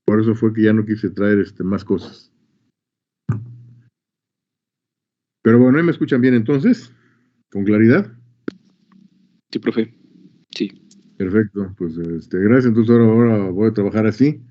Por eso fue que ya no quise traer más cosas. Pero bueno, ¿ahí me escuchan bien entonces? ¿Con claridad? Sí, profe. Sí. Perfecto, pues gracias. Entonces ahora voy a trabajar así.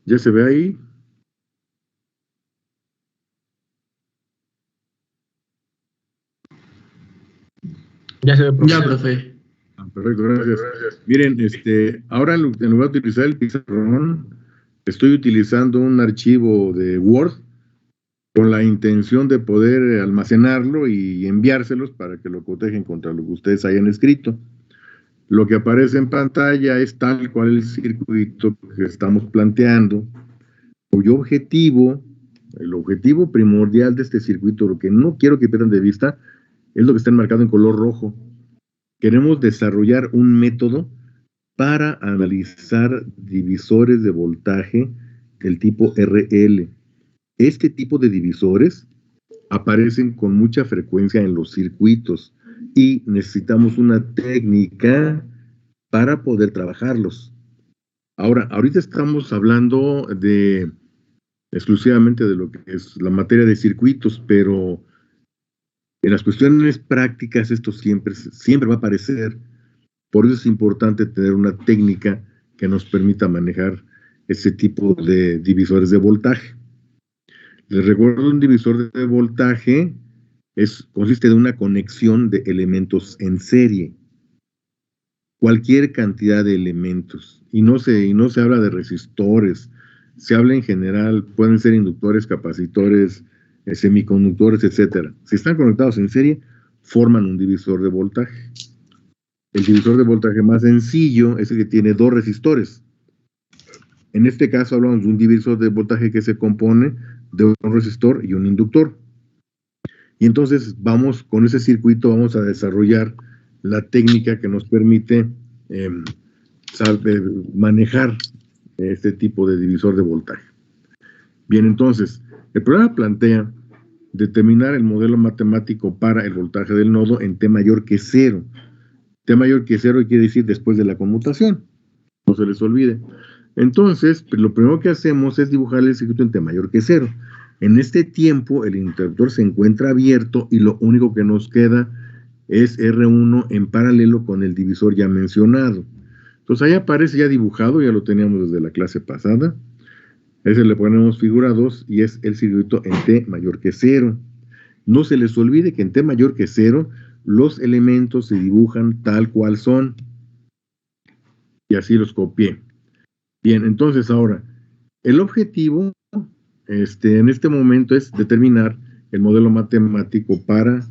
¿Ya se ve ahí? Ya se ve, profe. Ya, profe. Perfecto, gracias. Miren, ahora en lugar de utilizar el pizarrón, estoy utilizando un archivo de Word con la intención de poder almacenarlo y enviárselos para que lo cotejen contra lo que ustedes hayan escrito. Lo que aparece en pantalla es tal cual el circuito que estamos planteando, cuyo objetivo, el objetivo primordial de este circuito, lo que no quiero que pierdan de vista, es lo que está enmarcado en color rojo. Queremos desarrollar un método para analizar divisores de voltaje del tipo RL. Este tipo de divisores aparecen con mucha frecuencia en los circuitos y necesitamos una técnica para poder trabajarlos. Ahorita estamos hablando exclusivamente de lo que es la materia de circuitos, pero en las cuestiones prácticas esto siempre va a aparecer. Por eso es importante tener una técnica que nos permita manejar ese tipo de divisores de voltaje. Les recuerdo, un divisor de voltaje consiste de una conexión de elementos en serie. Cualquier cantidad de elementos. Y no se habla de resistores. Se habla en general, pueden ser inductores, capacitores, semiconductores, etcétera. Si están conectados en serie, forman un divisor de voltaje. El divisor de voltaje más sencillo es el que tiene dos resistores. En este caso hablamos de un divisor de voltaje que se compone de un resistor y un inductor. Y entonces con ese circuito vamos a desarrollar la técnica que nos permite manejar este tipo de divisor de voltaje. Bien, entonces, el programa plantea determinar el modelo matemático para el voltaje del nodo en T mayor que 0. T mayor que 0 quiere decir después de la conmutación. No se les olvide. Entonces, lo primero que hacemos es dibujar el circuito en T mayor que 0. En este tiempo, el interruptor se encuentra abierto y lo único que nos queda es R1 en paralelo con el divisor ya mencionado. Entonces, ahí aparece ya dibujado, ya lo teníamos desde la clase pasada. A ese le ponemos figura 2 y es el circuito en T mayor que 0. No se les olvide que en T mayor que 0 los elementos se dibujan tal cual son. Y así los copié. Bien, entonces ahora, el objetivo en este momento es determinar el modelo matemático para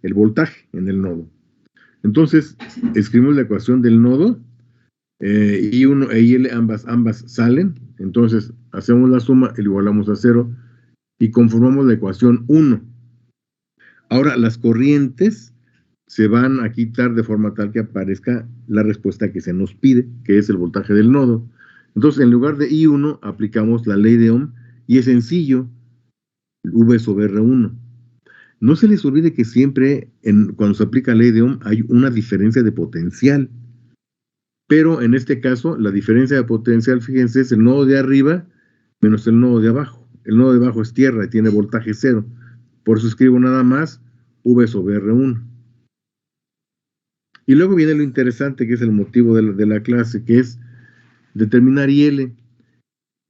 el voltaje en el nodo. Entonces, escribimos la ecuación del nodo, I1 e IL ambas salen, entonces hacemos la suma, lo igualamos a 0 y conformamos la ecuación 1. Ahora, las corrientes se van a quitar de forma tal que aparezca la respuesta que se nos pide, que es el voltaje del nodo. Entonces, en lugar de I1, aplicamos la ley de Ohm y es sencillo, V sobre R1. No se les olvide que siempre, cuando se aplica la ley de Ohm, hay una diferencia de potencial. Pero en este caso, la diferencia de potencial, fíjense, es el nodo de arriba menos el nodo de abajo. El nodo de abajo es tierra y tiene voltaje 0. Por eso escribo nada más V sobre R1. Y luego viene lo interesante, que es el motivo de la clase, que es determinar IL.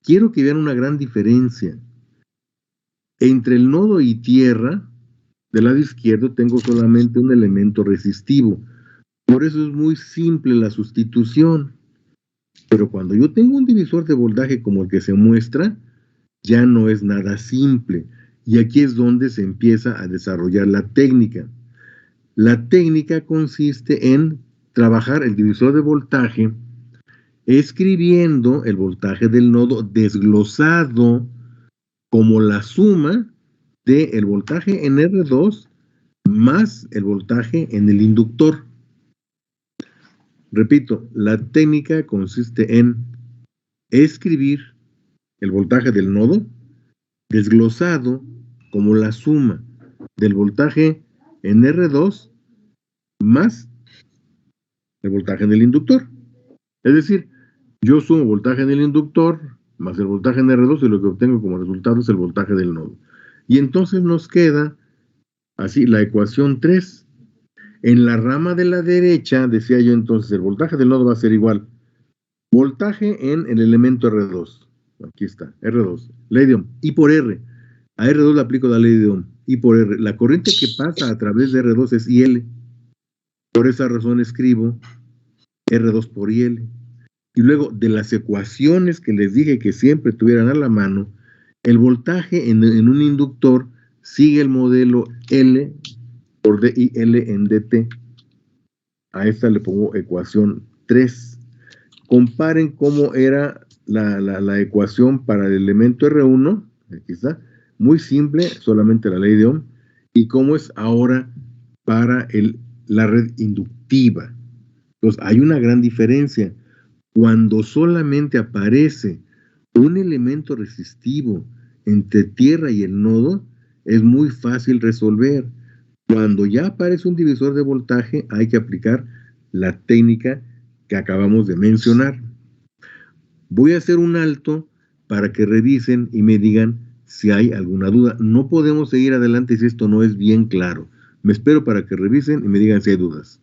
Quiero que vean una gran diferencia. Entre el nodo y tierra, del lado izquierdo tengo solamente un elemento resistivo. Por eso es muy simple la sustitución. Pero cuando yo tengo un divisor de voltaje como el que se muestra, ya no es nada simple. Y aquí es donde se empieza a desarrollar la técnica. La técnica consiste en trabajar el divisor de voltaje escribiendo el voltaje del nodo desglosado como la suma del voltaje en R2 más el voltaje en el inductor. Repito, la técnica consiste en escribir el voltaje del nodo desglosado como la suma del voltaje en R2 más el voltaje en el inductor. Es decir, yo sumo voltaje en el inductor más el voltaje en R2 y lo que obtengo como resultado es el voltaje del nodo. Y entonces nos queda así la ecuación 3. En la rama de la derecha, decía yo entonces, el voltaje del nodo va a ser igual. Voltaje en el elemento R2. Aquí está, R2. Ley de Ohm. I por R. A R2 le aplico la ley de Ohm. I por R. La corriente que pasa a través de R2 es IL. Por esa razón escribo R2 por IL. Y luego, de las ecuaciones que les dije que siempre tuvieran a la mano, el voltaje en un inductor sigue el modelo L por DIL en DT. A esta le pongo ecuación 3. Comparen cómo era la ecuación para el elemento R1, aquí está, muy simple, solamente la ley de Ohm, y cómo es ahora para la red inductiva. Entonces, hay una gran diferencia. Cuando solamente aparece un elemento resistivo entre tierra y el nodo, es muy fácil resolver. Cuando ya aparece un divisor de voltaje, hay que aplicar la técnica que acabamos de mencionar. Voy a hacer un alto para que revisen y me digan si hay alguna duda. No podemos seguir adelante si esto no es bien claro. Me espero para que revisen y me digan si hay dudas.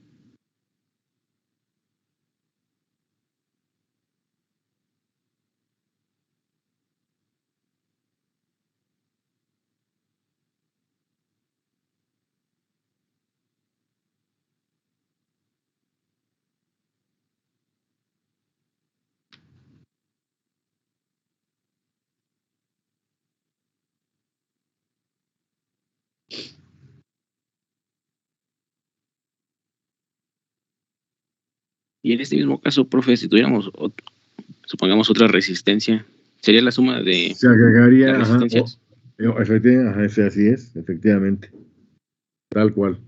Y en este mismo caso, profe, si tuviéramos, supongamos, otra resistencia, ¿sería la suma de Se agregaría, las resistencias? efectivamente, así es, efectivamente, tal cual.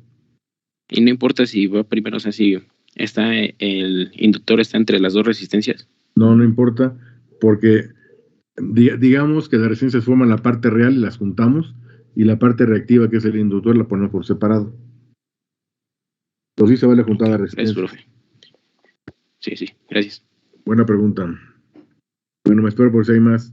Y no importa si va primero, o sea, si el inductor está entre las dos resistencias. No importa, porque digamos que las resistencias forman la parte real y las juntamos, y la parte reactiva, que es el inductor, la ponemos por separado. Entonces sí se vale juntar la resistencia. Gracias, profe. Sí, gracias. Buena pregunta. Bueno, me espero por si hay más.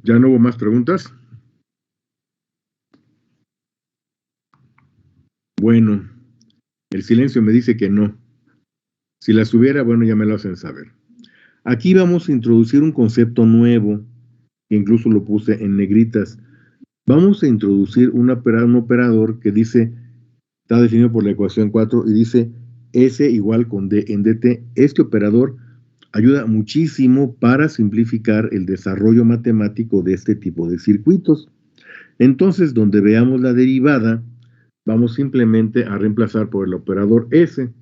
¿Ya no hubo más preguntas? Bueno, el silencio me dice que no. Si las hubiera, bueno, ya me lo hacen saber. Aquí vamos a introducir un concepto nuevo, que incluso lo puse en negritas. Vamos a introducir un operador que dice, está definido por la ecuación 4 y dice S igual con D en DT. Este operador ayuda muchísimo para simplificar el desarrollo matemático de este tipo de circuitos. Entonces, donde veamos la derivada, vamos simplemente a reemplazar por el operador S.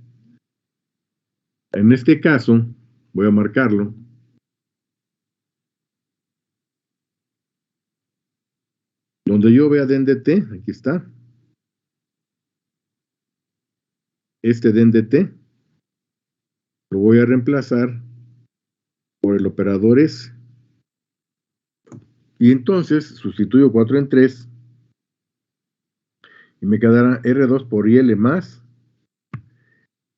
En este caso, voy a marcarlo. Donde yo vea D en DT, aquí está. Este D en DT lo voy a reemplazar por el operador S. Y entonces sustituyo 4 en 3 y me quedará R2 por IL más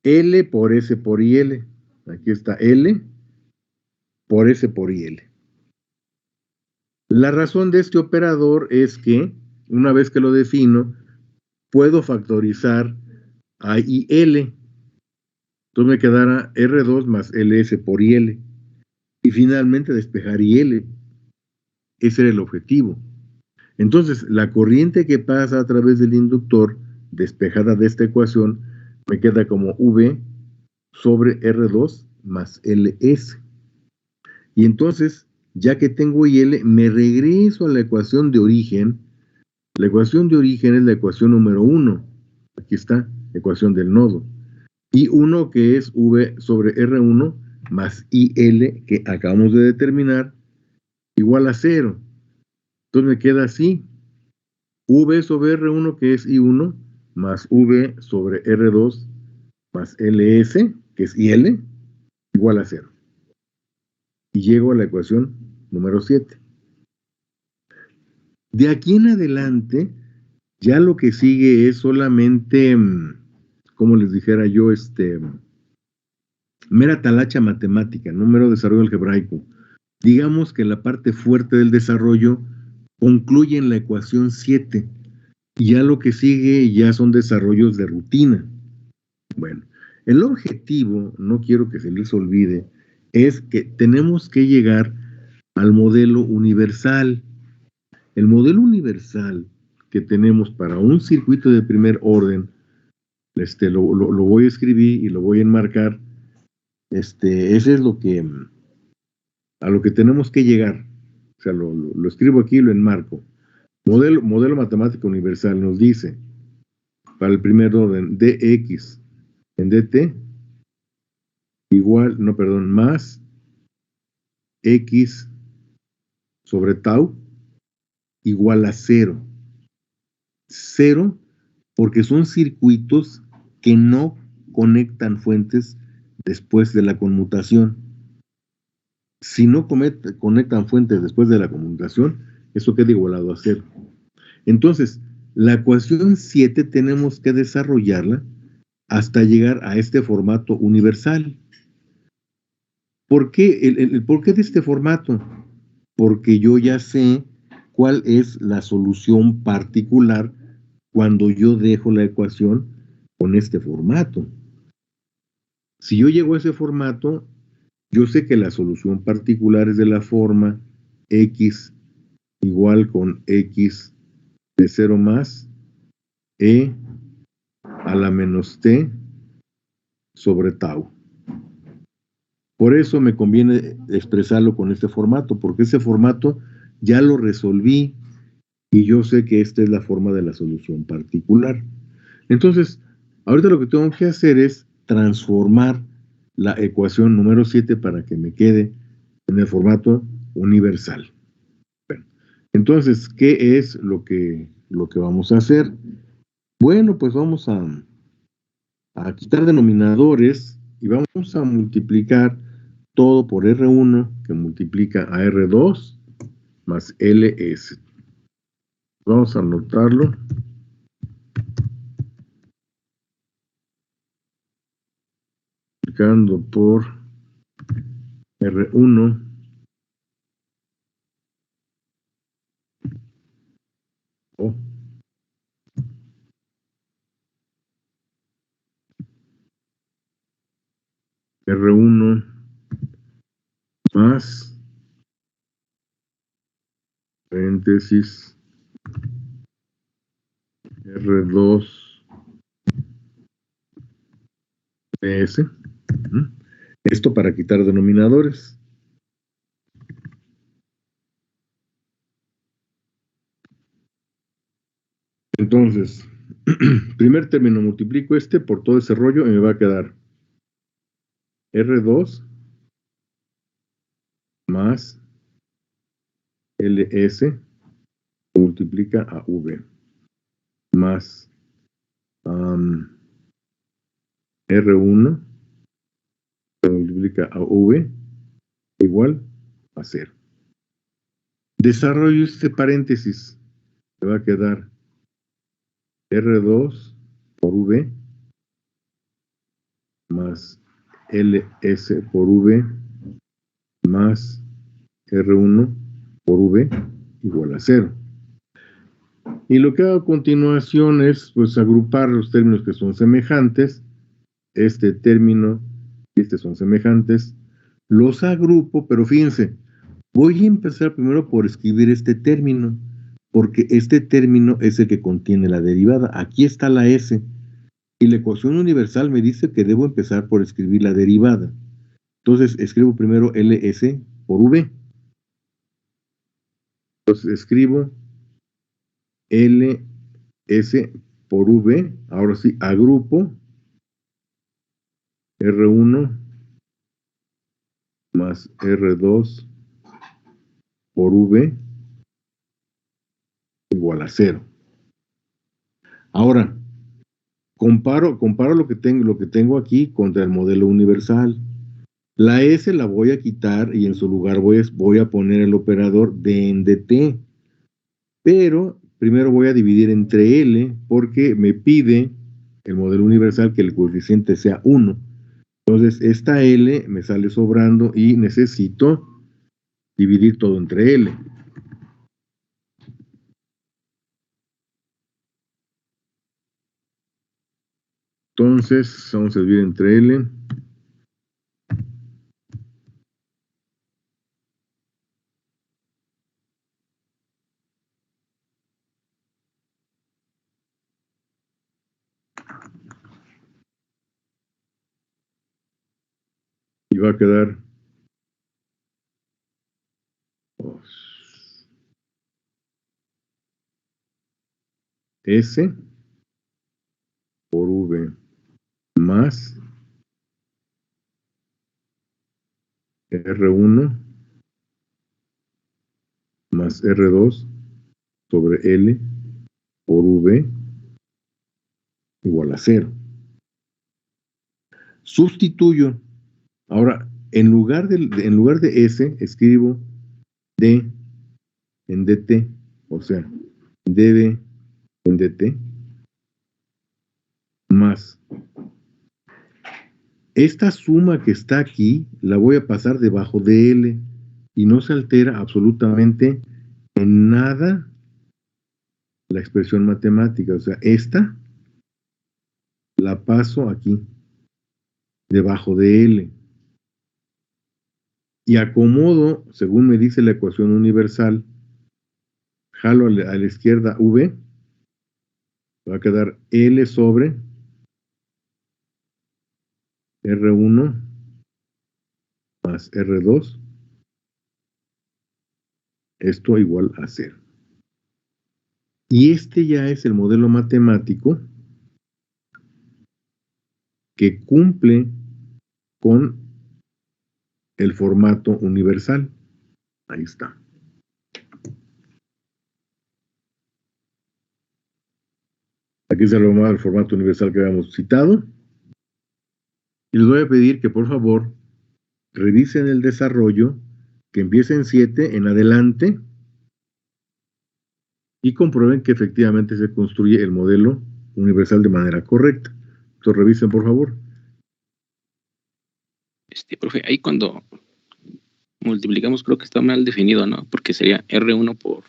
L por S por IL. Aquí está L por S por IL. La razón de este operador es que, una vez que lo defino, puedo factorizar a IL. Entonces me quedará R2 más LS por IL. Y finalmente despejar IL. Ese era el objetivo. Entonces, la corriente que pasa a través del inductor, despejada de esta ecuación, me queda como V sobre R2 más LS. Y entonces, ya que tengo IL, me regreso a la ecuación de origen. La ecuación de origen es la ecuación número 1. Aquí está, ecuación del nodo. I1, que es V sobre R1 más IL, que acabamos de determinar, igual a 0. Entonces me queda así. V sobre R1, que es I1, más V sobre R2 más LS, que es IL, igual a 0. Y llego a la ecuación número 7. De aquí en adelante, ya lo que sigue es solamente, como les dijera yo, mera talacha matemática, número desarrollo algebraico. Digamos que la parte fuerte del desarrollo concluye en la ecuación 7. Y ya lo que sigue ya son desarrollos de rutina. Bueno, el objetivo, no quiero que se les olvide, es que tenemos que llegar al modelo universal. El modelo universal que tenemos para un circuito de primer orden, lo voy a escribir y lo voy a enmarcar. Ese es a lo que tenemos que llegar. O sea, lo escribo aquí y lo enmarco. Modelo matemático universal nos dice, para el primer orden, dx en dt igual, no, perdón, más x sobre tau igual a cero. Cero porque son circuitos que no conectan fuentes después de la conmutación. Si no conectan fuentes después de la conmutación, eso queda igualado a cero. Entonces, la ecuación 7 tenemos que desarrollarla hasta llegar a este formato universal. ¿Por qué? El por qué de este formato? Porque yo ya sé cuál es la solución particular cuando yo dejo la ecuación con este formato. Si yo llego a ese formato, yo sé que la solución particular es de la forma x igual con x de 0 más e a la menos t sobre tau. Por eso me conviene expresarlo con este formato, porque ese formato ya lo resolví y yo sé que esta es la forma de la solución particular. Entonces, ahorita lo que tengo que hacer es transformar la ecuación número 7 para que me quede en el formato universal. Bueno, entonces, ¿qué es lo que vamos a hacer? Bueno, pues vamos a quitar denominadores y vamos a multiplicar todo por R1, que multiplica a R2 más LS. Vamos a anotarlo. Multiplicando por R1 o R1 más paréntesis R2 S. Esto para quitar denominadores. Entonces, primer término, multiplico este por todo ese rollo y me va a quedar R2 más LS multiplica a V más R1 multiplica a V igual a 0. Desarrollo este paréntesis. Me va a quedar R2 por V más LS por V más R1 por V igual a 0. Y lo que hago a continuación es pues agrupar los términos que son semejantes. Este término y este son semejantes. Los agrupo, pero fíjense, voy a empezar primero por escribir este término, porque este término es el que contiene la derivada. Aquí está la S. Y la ecuación universal me dice que debo empezar por escribir la derivada. Entonces escribo primero LS por V. Entonces escribo LS por V. Ahora sí, agrupo R1 más R2 por V igual a 0. Ahora, comparo lo que tengo aquí contra el modelo universal. La S la voy a quitar y en su lugar voy a poner el operador d en dt. Pero primero voy a dividir entre L porque me pide el modelo universal que el coeficiente sea 1. Entonces esta L me sale sobrando y necesito dividir todo entre L. Entonces, vamos a dividir entre L. Y va a quedar S por V más R1 más R2 sobre L por V igual a 0. Sustituyo. Ahora, en lugar de S, escribo D en DT, o sea, DD en DT, más. Esta suma que está aquí la voy a pasar debajo de L y no se altera absolutamente en nada la expresión matemática. O sea, esta la paso aquí, debajo de L. Y acomodo, según me dice la ecuación universal, jalo a la izquierda V, va a quedar L sobre R1 más R2, esto igual a 0. Y este ya es el modelo matemático que cumple con el formato universal. Ahí está. Aquí se lo va el formato universal que habíamos citado. Y les voy a pedir que por favor revisen el desarrollo, que empiece en 7 en adelante y comprueben que efectivamente se construye el modelo universal de manera correcta. Entonces revisen por favor. Profe, ahí cuando multiplicamos creo que está mal definido, ¿no? Porque sería R1 por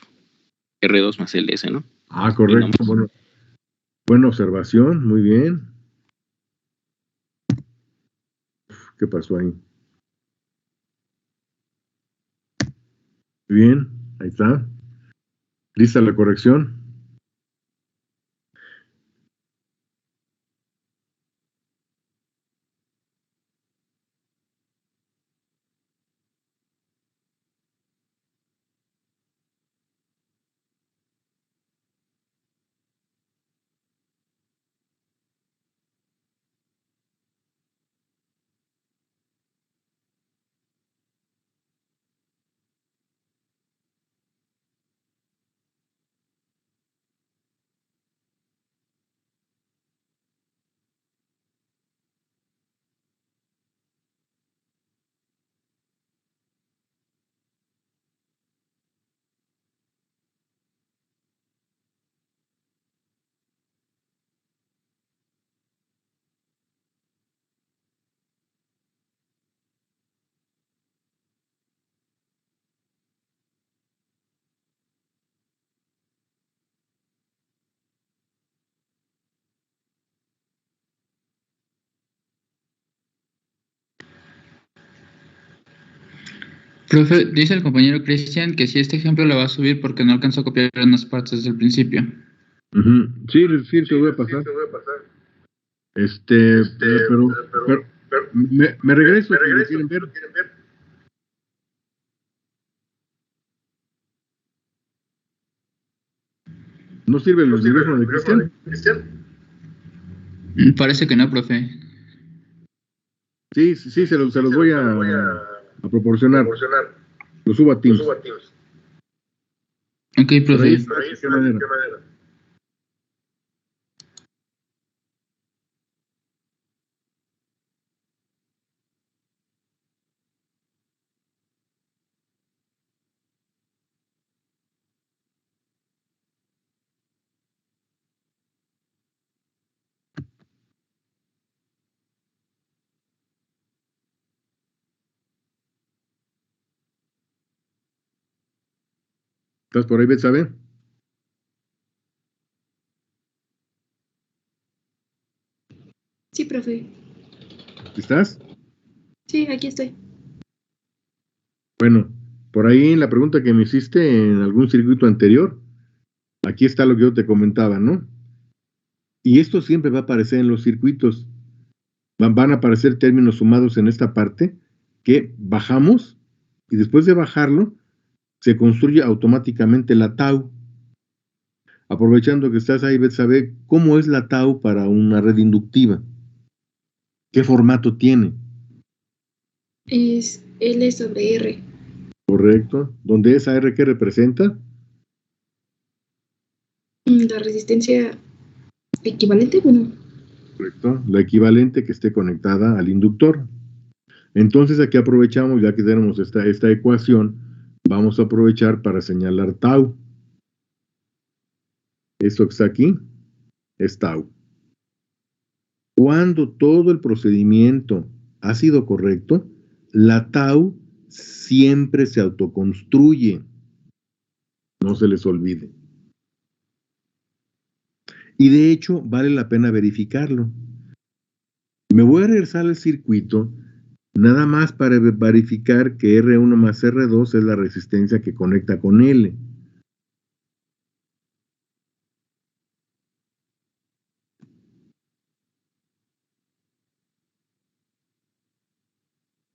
R2 más LS, ¿no? Ah, correcto. Bueno, buena observación, muy bien. ¿Qué pasó ahí? Bien, ahí está. ¿Lista la corrección? Profe, dice el compañero Cristian que si este ejemplo lo va a subir porque no alcanzó a copiar unas partes del principio. Sí, sí, te voy a pasar. Pero me regreso si lo quieren ver. ¿No sirven los micrófonos de Cristian? Parece que no, profe. Sí, se los voy a proporcionar. Los subo a Teams. Ok, Por ahí profe. está, ¿de qué manera? ¿Estás por ahí, Betsabe? Sí, profe. ¿Estás? Sí, aquí estoy. Bueno, por ahí la pregunta que me hiciste en algún circuito anterior, aquí está lo que yo te comentaba, ¿no? Y esto siempre va a aparecer en los circuitos. Van a aparecer términos sumados en esta parte que bajamos y después de bajarlo se construye automáticamente la tau. Aprovechando que estás ahí, saber cómo es la tau para una red inductiva. ¿Qué formato tiene? Es L sobre R. Correcto. ¿Dónde esa R que representa? La resistencia equivalente, bueno. Correcto. La equivalente que esté conectada al inductor. Entonces aquí aprovechamos, ya que tenemos esta ecuación, vamos a aprovechar para señalar tau. Esto que está aquí es tau. Cuando todo el procedimiento ha sido correcto, la tau siempre se autoconstruye. No se les olvide. Y de hecho, vale la pena verificarlo. Me voy a regresar al circuito nada más para verificar que R1 más R2 es la resistencia que conecta con L.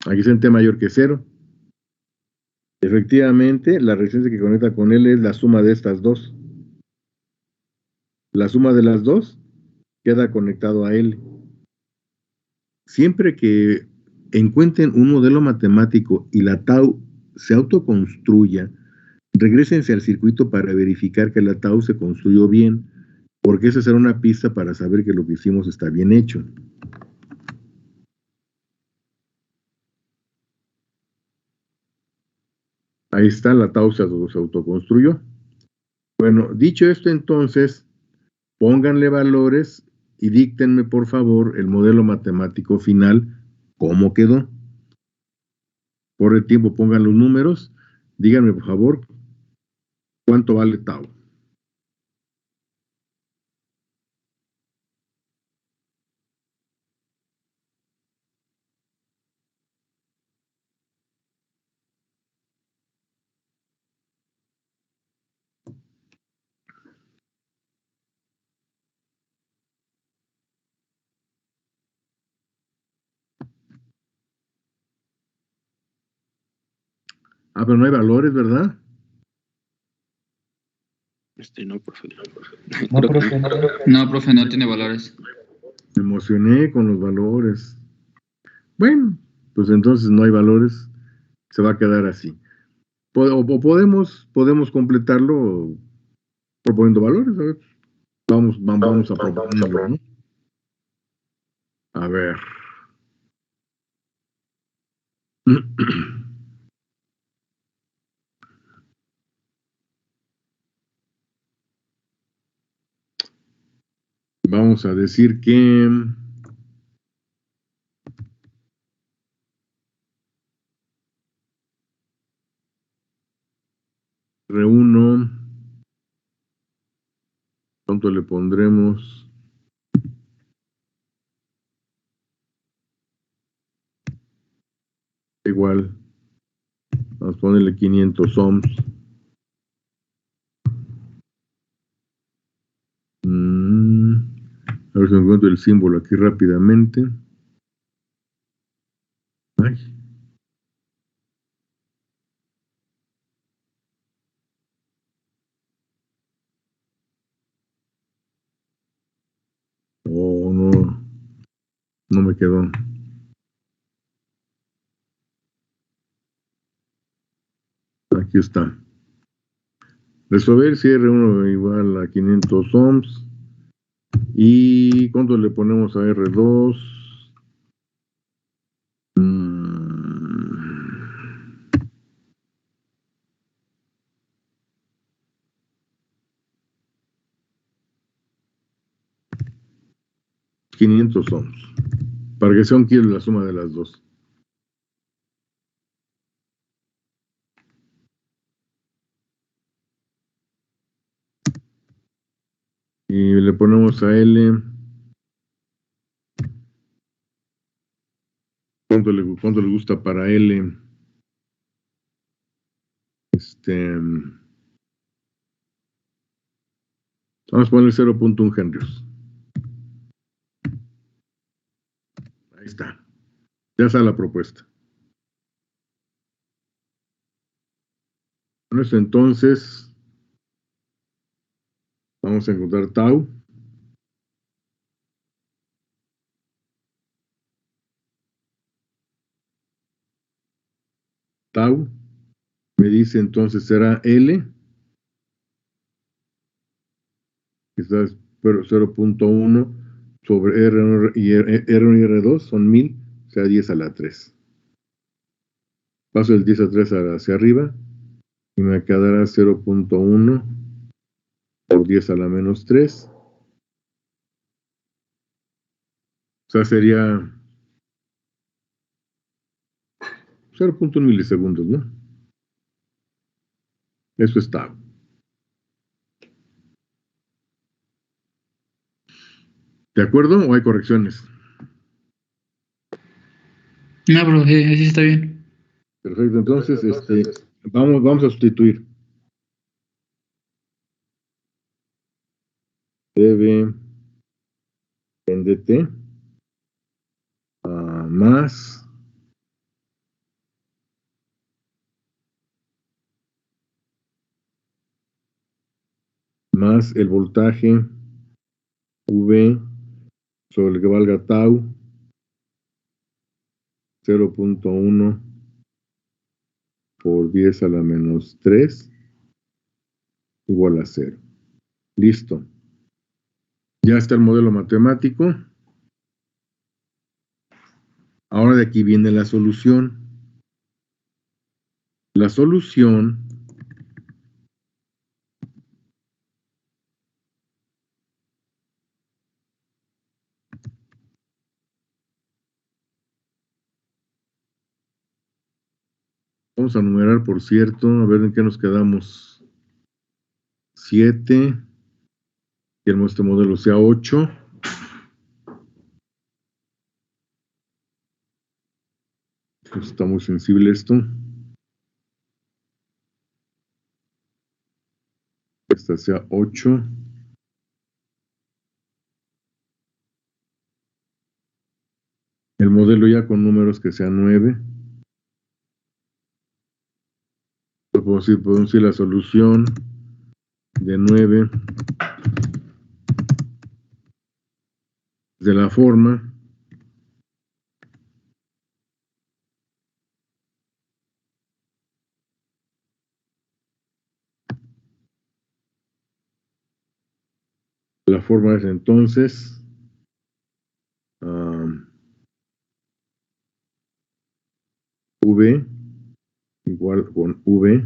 Aquí es en T mayor que 0. Efectivamente, la resistencia que conecta con L es la suma de estas dos. La suma de las dos queda conectado a L. Siempre que encuentren un modelo matemático y la tau se autoconstruya, regrésense al circuito para verificar que la tau se construyó bien, porque esa será una pista para saber que lo que hicimos está bien hecho. Ahí está, la tau se autoconstruyó. Bueno, dicho esto entonces, pónganle valores y díctenme por favor el modelo matemático final, cómo quedó. Por el tiempo pongan los números, díganme por favor cuánto vale tau. Ah, pero no hay valores, ¿verdad? No, profe. No, Creo que profe, no, profe, no tiene valores. Me emocioné con los valores. Bueno, pues entonces no hay valores, se va a quedar así. O podemos completarlo proponiendo valores, a ver. Vamos a proponerlo, ¿no? A ver. Vamos a decir que R1, ¿cuánto le pondremos? Igual, vamos a ponerle 500 ohms. A ver si encuentro el símbolo aquí rápidamente. Ay. Oh, no me quedó. Aquí está. Resolver si R1 igual a 500 ohms. ¿Y cuánto le ponemos a R2? 500 ohms. Para que sea un kilo la suma de las dos. Y le ponemos a L cuánto le gusta para L? Vamos a ponerle 0.1 henrios. Ahí está. Ya está la propuesta. Con eso entonces vamos a encontrar tau. Tau me dice entonces será L, que está 0.1 sobre R1 y R1 y R2 son 1000, o sea 10 a la 3. Paso el 10 a 3 hacia arriba y me quedará 0.1 por 10 a la menos 3. O sea, sería 0.1 milisegundos, ¿no? Eso está. ¿De acuerdo o hay correcciones? No, bro, así está bien. Perfecto, entonces vamos a sustituir. dB en dt más el voltaje V sobre el que valga tau 0.1 por 10 a la menos 3 igual a 0. Listo. Ya está el modelo matemático. Ahora de aquí viene la solución. La solución vamos a numerar, por cierto, a ver en qué nos quedamos. 7. Queremos este modelo sea 8. Está muy sensible esto. Esta sea 8. El modelo ya con números que sean 9. Podemos decir la solución de 9 de la forma es entonces V igual con V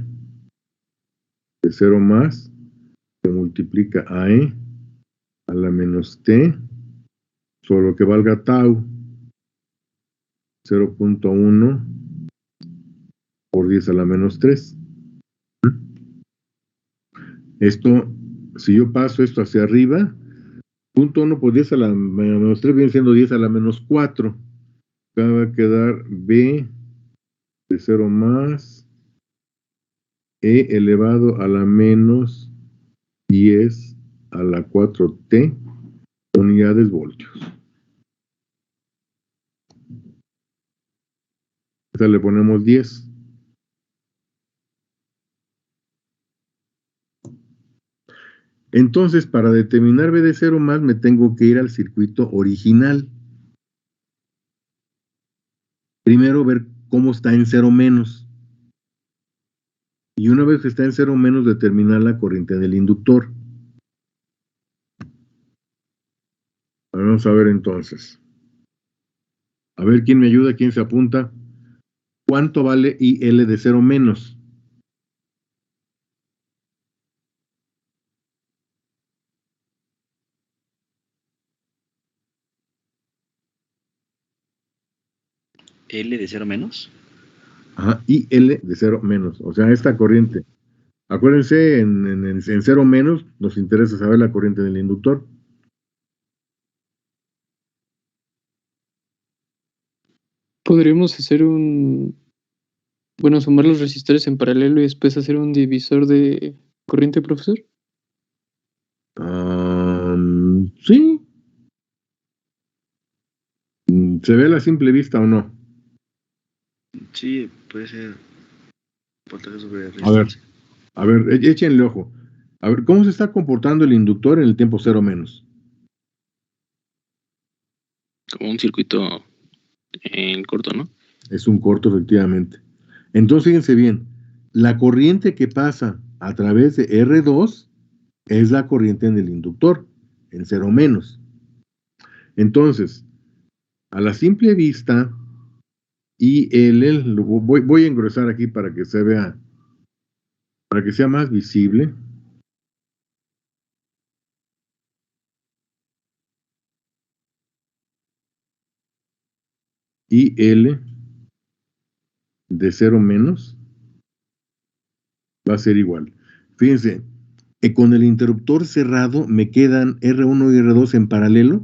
de 0 más que multiplica a E a la menos T sobre lo que valga tau 0.1 por 10 a la menos 3. Esto, si yo paso esto hacia arriba, 0.1 por 10 a la menos 3 viene siendo 10 a la menos 4. Acá va a quedar B de 0 más E elevado a la menos 10 a la 4T unidades voltios. Esta le ponemos 10. Entonces, para determinar B de 0 más, me tengo que ir al circuito original. Primero ver cómo está en 0 menos. Y una vez que está en 0 menos, determinar la corriente del inductor. Vamos a ver entonces. A ver quién me ayuda, quién se apunta. ¿Cuánto vale IL de 0 menos? L de 0 menos. Ajá, IL de 0 menos. O sea, esta corriente. Acuérdense, en 0 menos nos interesa saber la corriente del inductor. Podríamos hacer sumar los resistores en paralelo y después hacer un divisor de corriente, profesor. Sí. ¿Se ve a la simple vista o no? Sí, puede ser voltaje sobre A ver, resistencia. échenle ojo. A ver, ¿cómo se está comportando el inductor en el tiempo 0 menos? Como un circuito en corto, ¿no? Es un corto, efectivamente. Entonces, fíjense bien, la corriente que pasa a través de R2 es la corriente en el inductor, en 0 menos. Entonces, a la simple vista, IL, voy a engrosar aquí para que se vea, para que sea más visible. IL de 0 menos va a ser igual. Fíjense, con el interruptor cerrado me quedan R1 y R2 en paralelo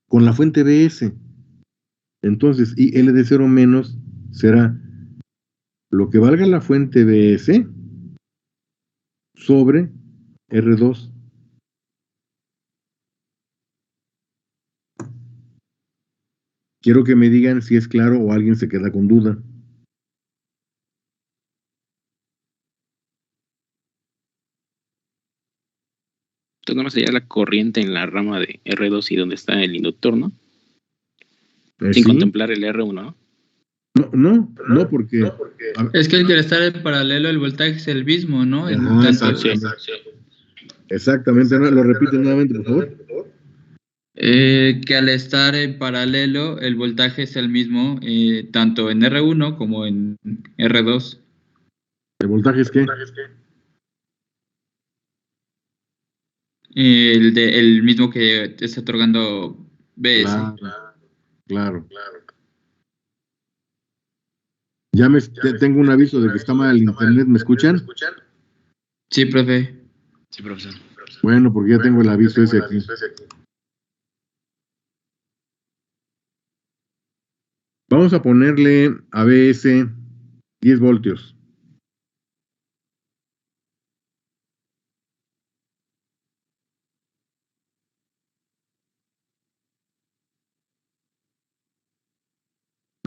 con la fuente BS. Entonces, IL de 0 menos será lo que valga la fuente BS sobre R2. Quiero que me digan si es claro o alguien se queda con duda. Entonces, nada más sería la corriente en la rama de R2 y donde está el inductor, ¿no? Sin ¿Sí? contemplar el R1, ¿no? No, porque... Es que el que al estar en paralelo, el voltaje es el mismo, ¿no? Ajá, Sí. exactamente, ¿no? Lo repito nuevamente, por favor. Que al estar en paralelo, el voltaje es el mismo, tanto en R1 como en R2. ¿El voltaje es qué? El mismo que te está otorgando BS. Claro. Ya tengo un aviso de que está mal el internet, ¿me escuchan? Sí, profe. Sí, profesor. Bueno, porque ya tengo el aviso ese aquí. Vamos a ponerle ABS 10 voltios.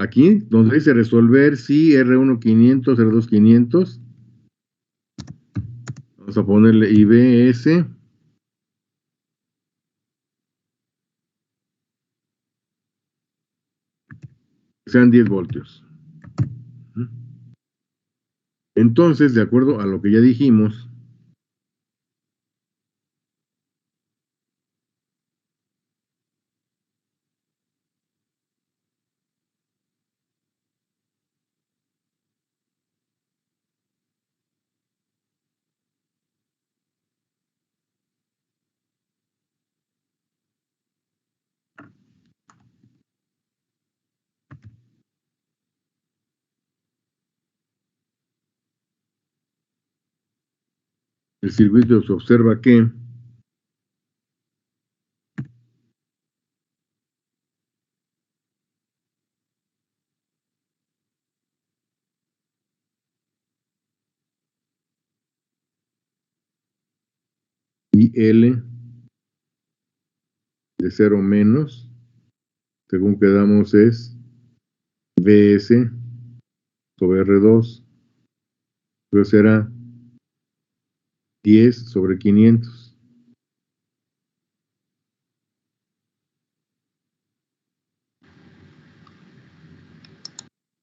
Aquí, donde dice resolver, sí, R1 500, R2 500. Vamos a ponerle IBS. Sean 10 voltios. Entonces, de acuerdo a lo que ya dijimos, el circuito se observa que IL de 0 menos, según quedamos, es BS sobre R2. Entonces será 10 sobre 500.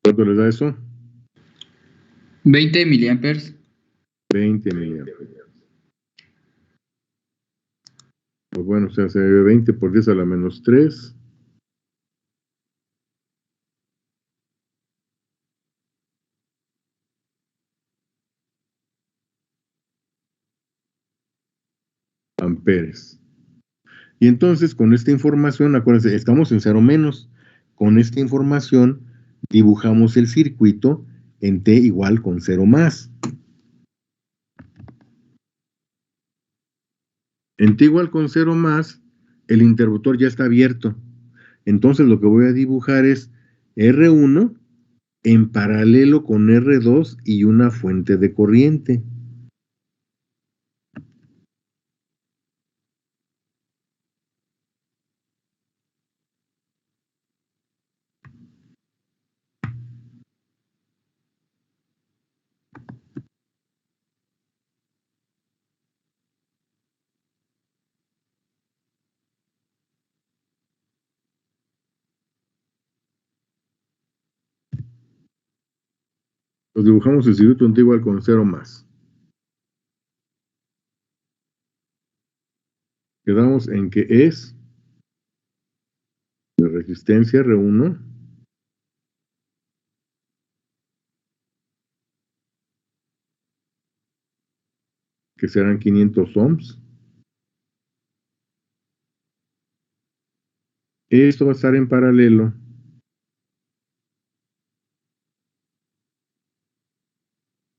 ¿Cuánto les da eso? 20 miliamperes. 20 miliamperes. Pues bueno, o sea, se ve 20 por 10 a la menos 3. Amperes. Y entonces, con esta información, acuérdense, estamos en 0 menos. Con esta información, dibujamos el circuito en T igual con 0 más. En T igual con 0 más, el interruptor ya está abierto. Entonces, lo que voy a dibujar es R1 en paralelo con R2 y una fuente de corriente. Los dibujamos el circuito igual con 0 más. Quedamos en que es de resistencia R1 que serán 500 ohms. Esto va a estar en paralelo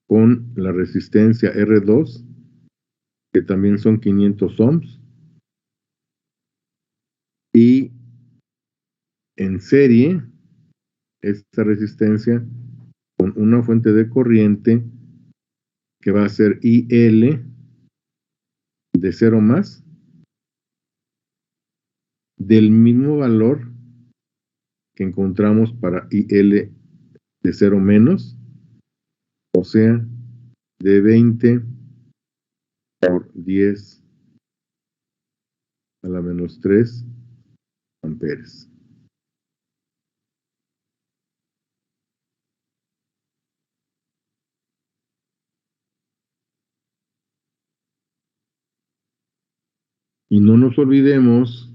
con la resistencia R2, que también son 500 ohms. Y en serie, esta resistencia con una fuente de corriente que va a ser IL de 0 más, del mismo valor que encontramos para IL de 0 menos, o sea, de 20 por 10 a la menos 3 amperes. Y no nos olvidemos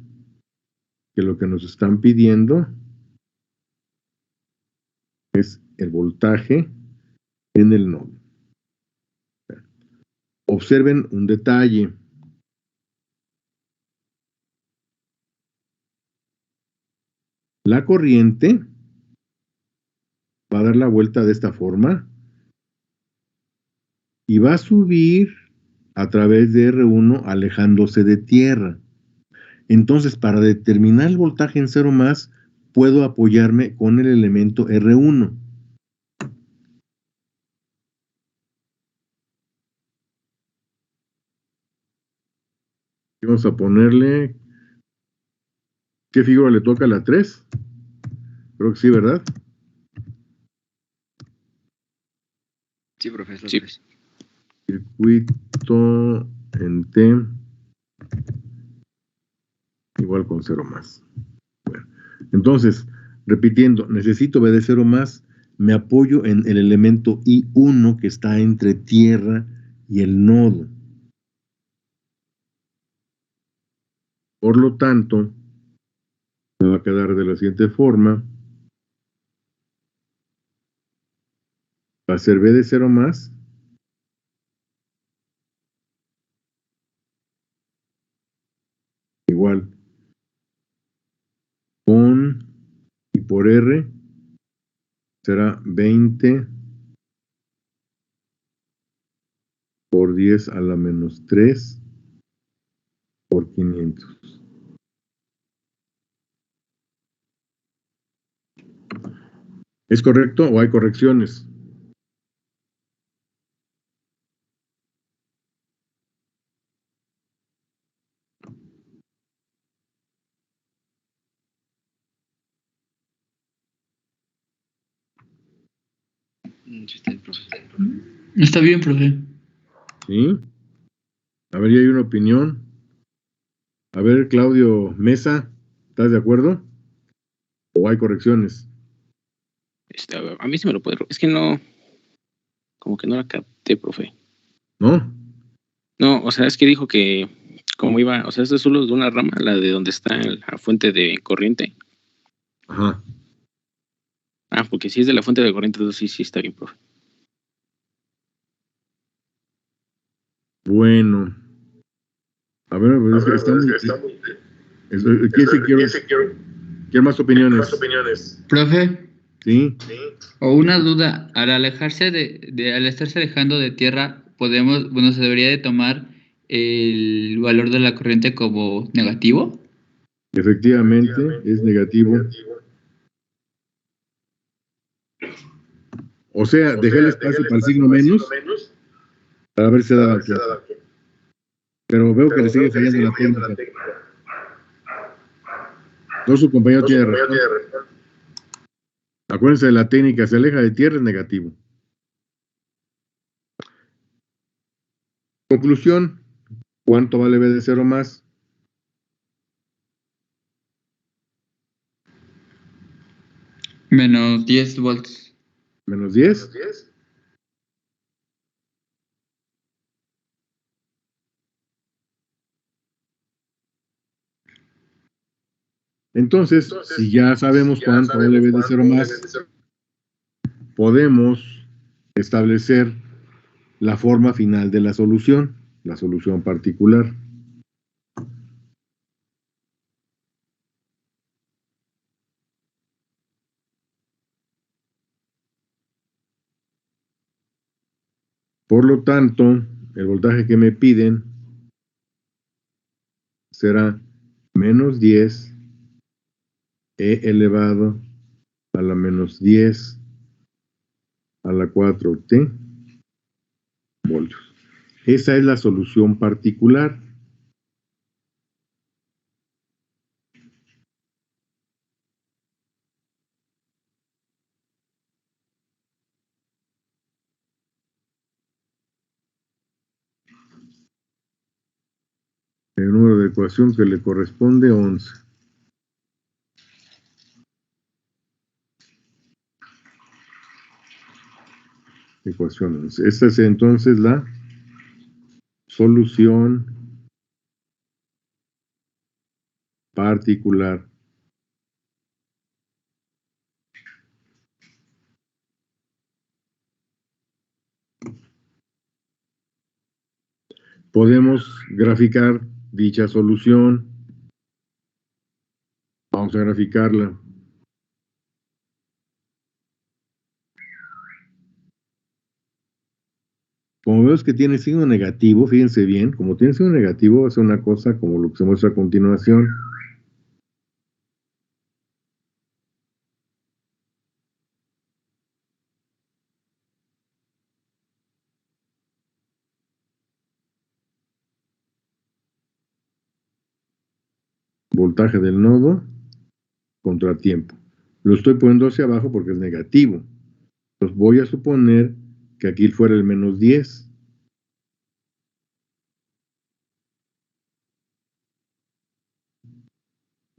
que lo que nos están pidiendo es el voltaje en el nodo. Observen un detalle. La corriente va a dar la vuelta de esta forma y va a subir a través de R1 alejándose de tierra. Entonces, para determinar el voltaje en 0 más, puedo apoyarme con el elemento R1. Vamos a ponerle... ¿Qué figura le toca a la 3? Creo que sí, ¿verdad? Sí, profesor. Sí. Circuito en T igual con 0 más. Bueno, entonces, repitiendo, necesito B de 0 más, me apoyo en el elemento I1 que está entre tierra y el nodo. Por lo tanto, me va a quedar de la siguiente forma. Va a ser B de 0 más igual con y por R será 20 por 10 a la menos 3 por 500. ¿Es correcto o hay correcciones? Sí, está bien, profesor. Está bien, profe. ¿Sí? A ver, ya hay una opinión. A ver, Claudio Mesa, ¿estás de acuerdo? ¿O hay correcciones? A mí sí me lo puede. Es que no. Como que no la capté, profe. ¿No? No, o sea, es que dijo que. Como iba. O sea, esto es solo de una rama, la de donde está la fuente de corriente. Ajá. Ah, porque si es de la fuente de corriente, entonces sí está bien, profe. Bueno. A ver, pues es que está muy... ¿Quién más opiniones? Profe, ¿Sí? o una duda, al alejarse al estarse alejando de tierra, se debería de tomar el valor de la corriente como negativo. Efectivamente, es negativo. O sea, dejé el espacio para el signo menos para ver si se daba cuenta. Pero veo que le sigue fallando la técnica. No, su compañero tiene razón. Acuérdense de la técnica, se aleja de tierra, es negativo. Conclusión, ¿cuánto vale B de 0 más? Menos 10 volts. Menos 10. Entonces, si ya sabemos cuánto vale B de 0 más, podemos establecer la forma final de la solución particular. Por lo tanto, el voltaje que me piden será menos 10 E elevado a la menos 10 a la 4t voltios. Esa es la solución particular. El número de ecuación que le corresponde 11. Ecuación 11. Esta es entonces la solución particular. Podemos graficar dicha solución. Vamos a graficarla. Como vemos que tiene signo negativo, fíjense bien, como tiene signo negativo, va a ser una cosa como lo que se muestra a continuación. Voltaje del nodo, contratiempo. Lo estoy poniendo hacia abajo porque es negativo. Entonces voy a suponer que aquí fuera el menos 10.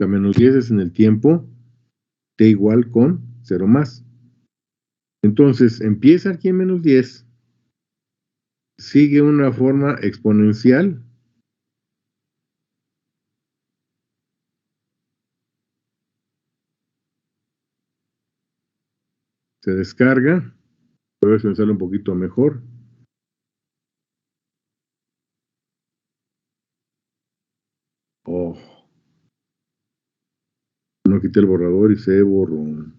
La menos 10 es en el tiempo t igual con 0 más. Entonces empieza aquí en menos 10, sigue una forma exponencial. Se descarga. Voy a pensarlo un poquito mejor. Oh. No quité el borrador y se borró.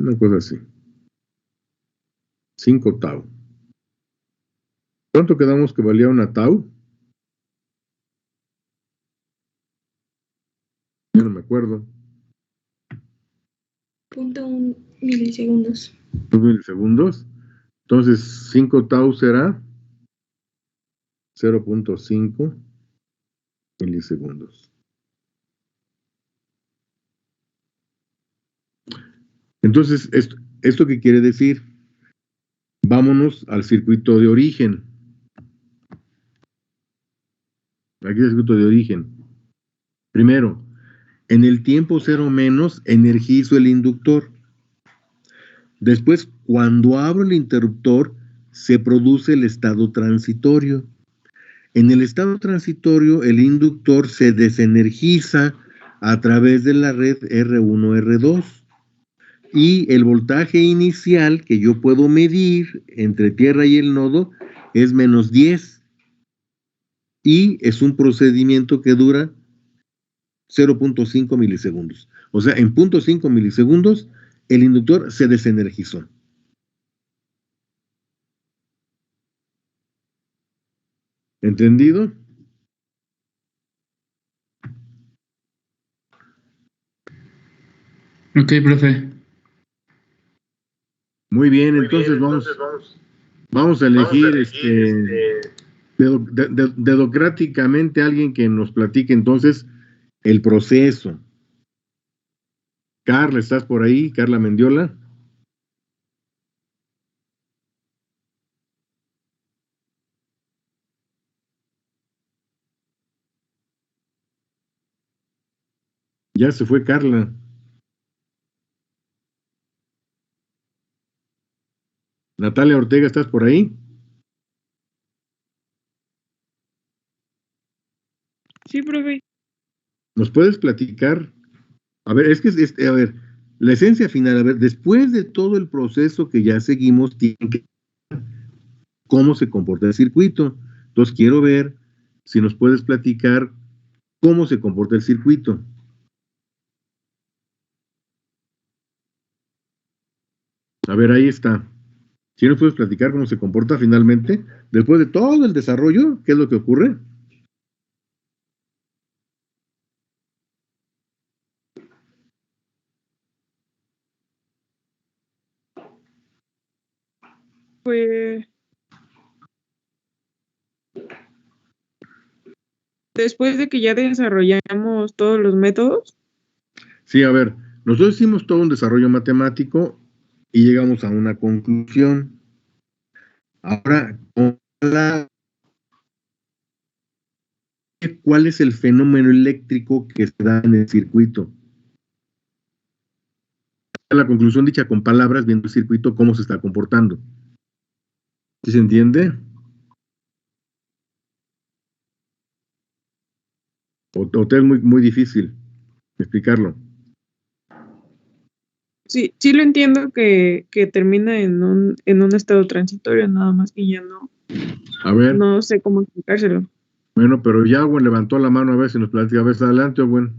Una cosa así. 5 tau. ¿Cuánto quedamos que valía una tau? Ya no me acuerdo. 0.1 milisegundos. 2 milisegundos. Entonces, 5 tau será 0.5 milisegundos. Entonces, ¿esto qué quiere decir? Vámonos al circuito de origen. Aquí es el circuito de origen. Primero, en el tiempo 0 menos, energizo el inductor. Después, cuando abro el interruptor, se produce el estado transitorio. En el estado transitorio, el inductor se desenergiza a través de la red R1, R2. Y el voltaje inicial que yo puedo medir entre tierra y el nodo es menos 10. Y es un procedimiento que dura 0.5 milisegundos. O sea, en 0.5 milisegundos, el inductor se desenergizó. ¿Entendido? Ok, profe. Muy bien, entonces vamos a elegir dedocráticamente a alguien que nos platique entonces el proceso. Carla, ¿estás por ahí? Carla Mendiola. Ya se fue Carla. Natalia Ortega, ¿estás por ahí? Sí, profe. ¿Nos puedes platicar? A ver, a ver, la esencia final, a ver, después de todo el proceso que ya seguimos, tienen que cómo se comporta el circuito. Entonces quiero ver si nos puedes platicar cómo se comporta el circuito. A ver, ahí está. Si nos puedes platicar cómo se comporta finalmente, después de todo el desarrollo, ¿qué es lo que ocurre? Pues después de que ya desarrollamos todos los métodos, Sí, a ver, nosotros hicimos todo un desarrollo matemático y llegamos a una conclusión. Ahora, ¿cuál es el fenómeno eléctrico que se da en el circuito? La conclusión dicha con palabras, viendo el circuito, cómo se está comportando. ¿Sí se entiende? ¿O te es muy difícil explicarlo? sí lo entiendo que termina en un estado transitorio, nada más que ya A ver, no sé cómo explicárselo. bueno, pero ya Owen levantó la mano a ver si nos platica. A ver, adelante, Owen.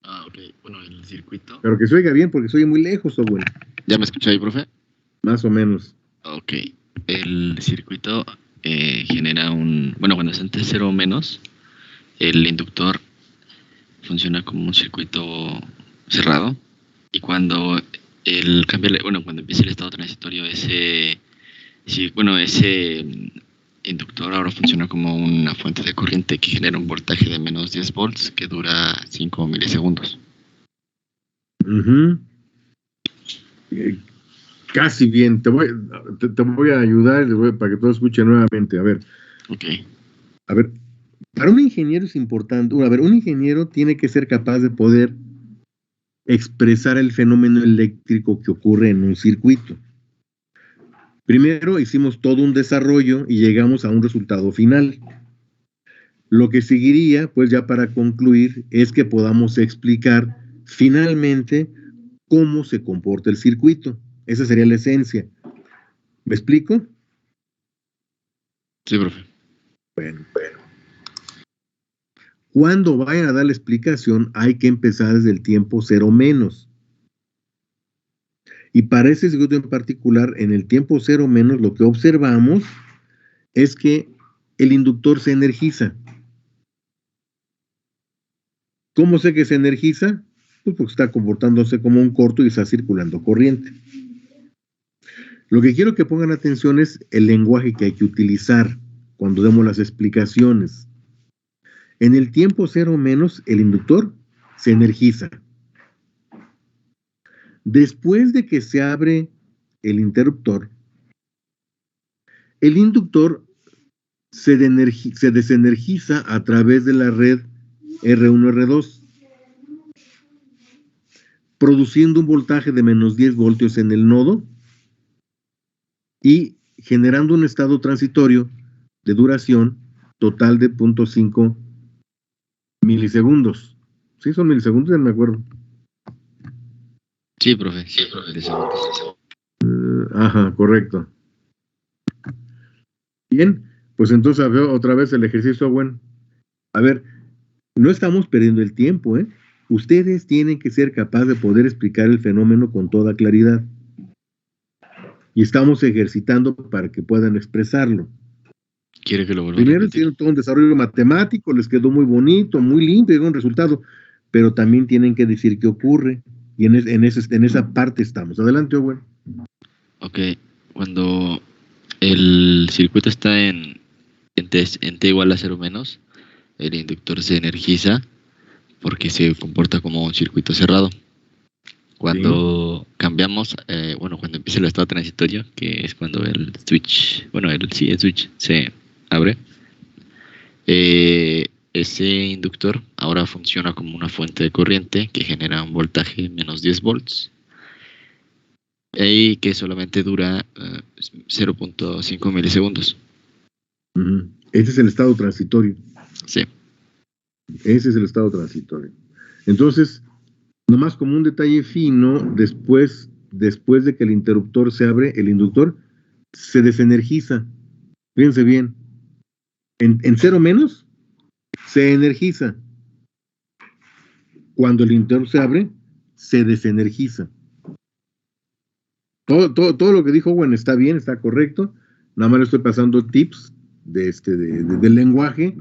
Ah, ok. Bueno, el circuito. Pero que se oiga bien, porque se oye muy lejos, Owen. ¿Ya me escucha ahí, profe? Más o menos. Ok. El circuito genera bueno, cuando está entre 0 o menos, el inductor funciona como un circuito cerrado. Y cuando cuando empieza el estado transitorio, ese inductor ahora funciona como una fuente de corriente que genera un voltaje de menos 10 volts que dura 5 milisegundos. Uh-huh. Casi bien. Te voy a ayudar para que todo escuche nuevamente. A ver. Ok. A ver, para un ingeniero es importante. A ver, un ingeniero tiene que ser capaz de poder expresar el fenómeno eléctrico que ocurre en un circuito. Primero hicimos todo un desarrollo y llegamos a un resultado final. Lo que seguiría, pues ya para concluir, es que podamos explicar finalmente cómo se comporta el circuito. Esa sería la esencia. ¿Me explico? Sí, profe. Bueno. Cuando vayan a dar la explicación, hay que empezar desde el tiempo 0 menos. Y para ese circuito en particular, en el tiempo 0 menos, lo que observamos es que el inductor se energiza. ¿Cómo sé que se energiza? Pues porque está comportándose como un corto y está circulando corriente. Lo que quiero que pongan atención es el lenguaje que hay que utilizar cuando demos las explicaciones. En el tiempo 0 menos, el inductor se energiza. Después de que se abre el interruptor, el inductor se desenergiza a través de la red R1, R2, produciendo un voltaje de menos 10 voltios en el nodo y generando un estado transitorio de duración total de 0.5 milisegundos. ¿Sí son milisegundos? Ya no me acuerdo. Sí, profe. De segundos. Ajá, correcto. Bien, pues entonces veo otra vez el ejercicio, bueno. A ver, no estamos perdiendo el tiempo, ¿eh? Ustedes tienen que ser capaces de poder explicar el fenómeno con toda claridad. Y estamos ejercitando para que puedan expresarlo. ¿Quiere que lo vuelva a Primero repetir? tienen todo un desarrollo matemático, les quedó muy bonito, muy limpio, llegó un resultado, pero también tienen que decir qué ocurre. Y en esa parte estamos. Adelante, Owen. Ok, cuando el circuito está en T igual a 0 menos, el inductor se energiza porque se comporta como un circuito cerrado. Cuando cambiamos, cuando empieza el estado transitorio, que es cuando el switch, el switch se abre, ese inductor ahora funciona como una fuente de corriente que genera un voltaje menos 10 volts y que solamente dura 0.5 milisegundos. Ese es el estado transitorio. Sí. Ese es el estado transitorio. Entonces, nomás como un detalle fino, después de que el interruptor se abre, el inductor se desenergiza. Fíjense bien. En 0 menos, se energiza. Cuando el interruptor se abre, se desenergiza. Todo lo que dijo Owen está bien, está correcto. Nada más le estoy pasando tips del lenguaje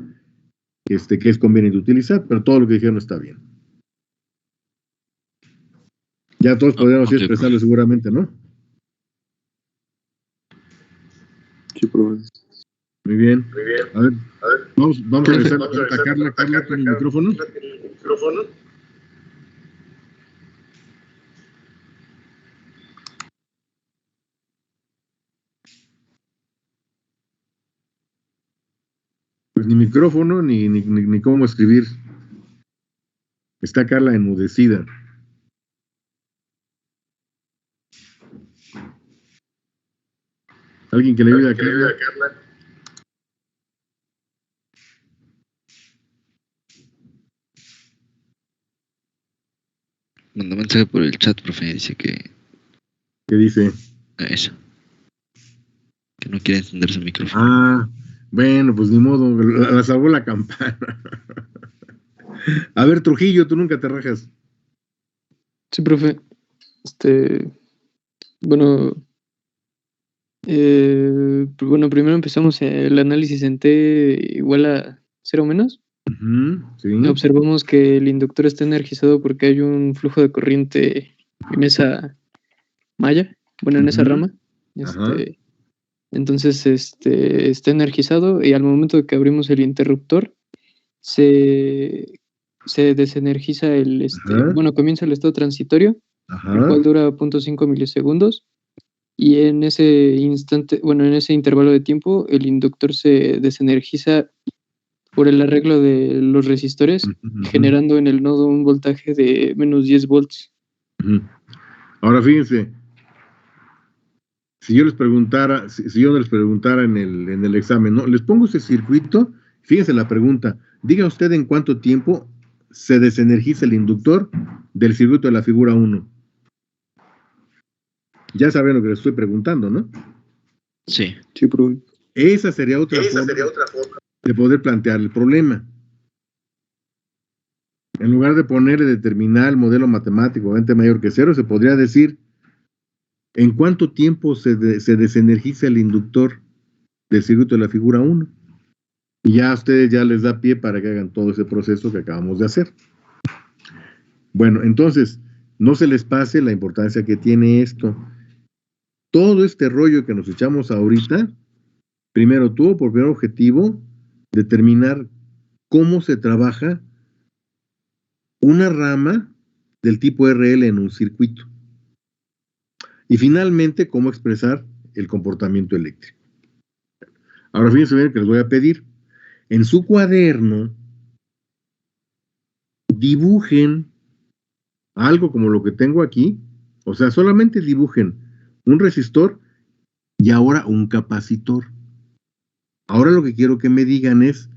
que es conveniente utilizar, pero todo lo que dijeron está bien. Ya todos podríamos okay, expresarlo seguramente, ¿no? Sí, profe. Muy bien. A ver. Vamos a regresar a Carla. Carla, ¿tiene el micrófono? Pues ni micrófono, ni cómo escribir. Está Carla enmudecida. ¿Alguien que le ayude a Carla? Mandó mensaje por el chat, profe, dice que ¿Qué dice? eso, que no quiere encender su micrófono. Ah, bueno, pues ni modo, la salvó la campana. A ver, Trujillo, tú nunca te rajas. Sí, profe. Primero empezamos el análisis en T igual a 0 menos. Sí. Observamos que el inductor está energizado porque hay un flujo de corriente en esa malla, en esa rama. Entonces, está energizado y al momento de que abrimos el interruptor, se desenergiza comienza el estado transitorio, el cual dura 0.5 milisegundos. Y en ese instante, en ese intervalo de tiempo, el inductor se desenergiza por el arreglo de los resistores, generando en el nodo un voltaje de menos 10 volts. Ahora fíjense, si yo les preguntara en el examen, ¿no? Les pongo ese circuito, fíjense la pregunta, diga usted en cuánto tiempo se desenergiza el inductor del circuito de la figura 1. Ya saben lo que les estoy preguntando, ¿no? Sí. Sí, profe. Esa sería otra forma de poder plantear el problema. En lugar de ponerle determinar el modelo matemático n mayor que 0, se podría decir en cuánto tiempo se desenergiza el inductor del circuito de la figura 1. Y ya a ustedes ya les da pie para que hagan todo ese proceso que acabamos de hacer. Bueno, entonces, no se les pase la importancia que tiene esto. Todo este rollo que nos echamos ahorita, primero tuvo por primer objetivo determinar cómo se trabaja una rama del tipo RL en un circuito. Y finalmente, cómo expresar el comportamiento eléctrico. Ahora fíjense bien que les voy a pedir. En su cuaderno, dibujen algo como lo que tengo aquí. O sea, solamente dibujen un resistor y ahora un capacitor. Ahora lo que quiero que me digan es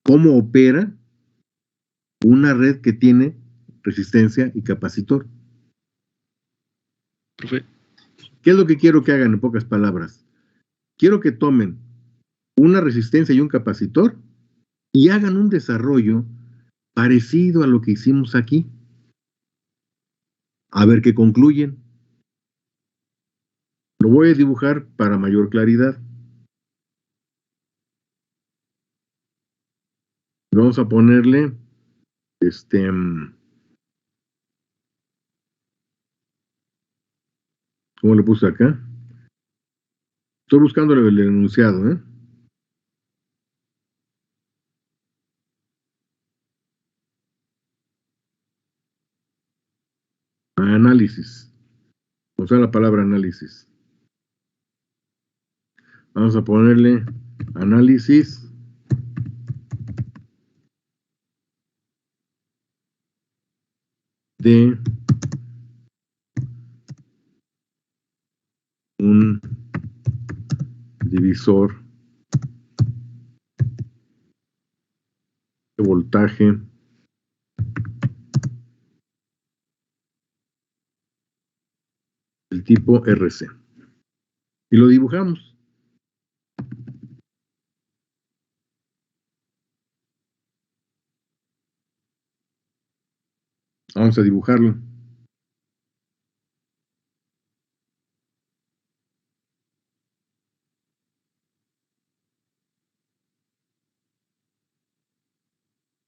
cómo opera una red que tiene resistencia y capacitor. Profe, ¿Qué es lo que quiero que hagan en pocas palabras? Quiero que tomen una resistencia y un capacitor y hagan un desarrollo parecido a lo que hicimos aquí. A ver qué concluyen. Lo voy a dibujar para mayor claridad. Vamos a ponerle ¿cómo le puse acá? Estoy buscando el enunciado, ¿eh? Análisis. O sea, la palabra análisis. Vamos a ponerle análisis de un divisor de voltaje del tipo RC. Y lo dibujamos. Vamos a dibujarlo.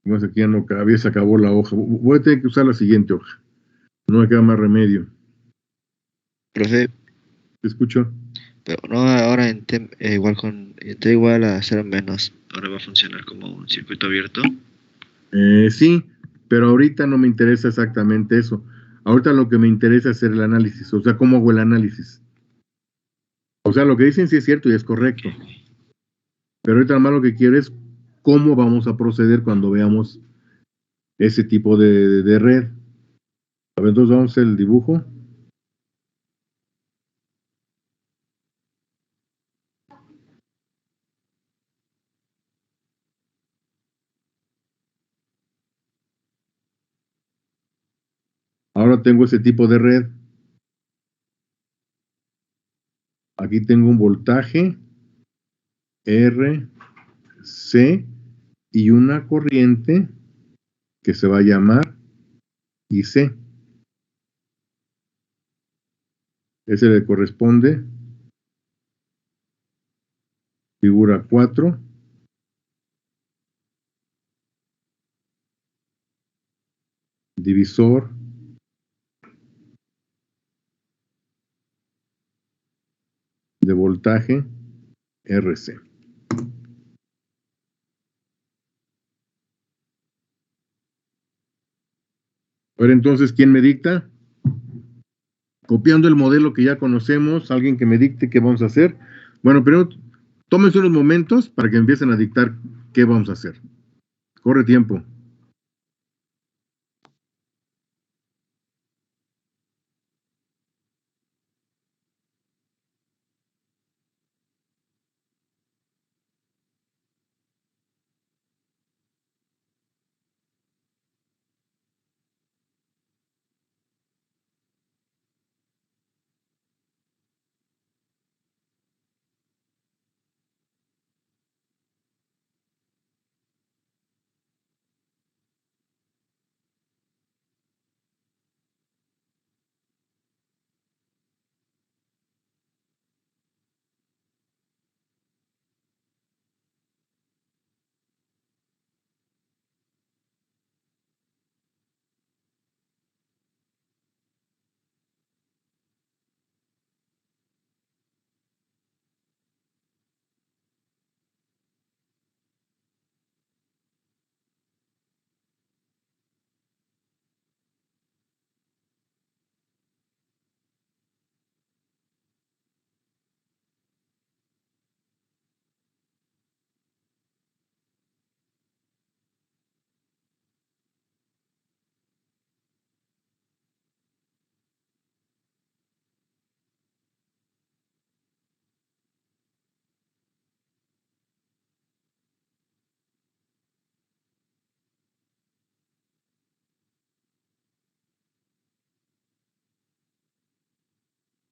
Como aquí ya no cabía, se acabó la hoja. Voy a tener que usar la siguiente hoja. No me queda más remedio. Profe, ¿Te escucho? pero no ahora igual con T igual a 0 menos. Ahora va a funcionar como un circuito abierto. Sí, pero ahorita no me interesa exactamente eso. Ahorita lo que me interesa es hacer el análisis, o sea, cómo hago el análisis. O sea, lo que dicen sí es cierto y es correcto. Pero ahorita más lo que quiero es cómo vamos a proceder cuando veamos ese tipo de red. A ver, entonces vamos a hacer el dibujo. Ahora tengo ese tipo de red. Aquí tengo un voltaje R, C y una corriente que se va a llamar IC. Ese le corresponde figura 4, divisor de voltaje RC. Ahora entonces, ¿quién me dicta? Copiando el modelo que ya conocemos, alguien que me dicte qué vamos a hacer. Bueno, pero tómense unos momentos para que empiecen a dictar qué vamos a hacer. Corre tiempo.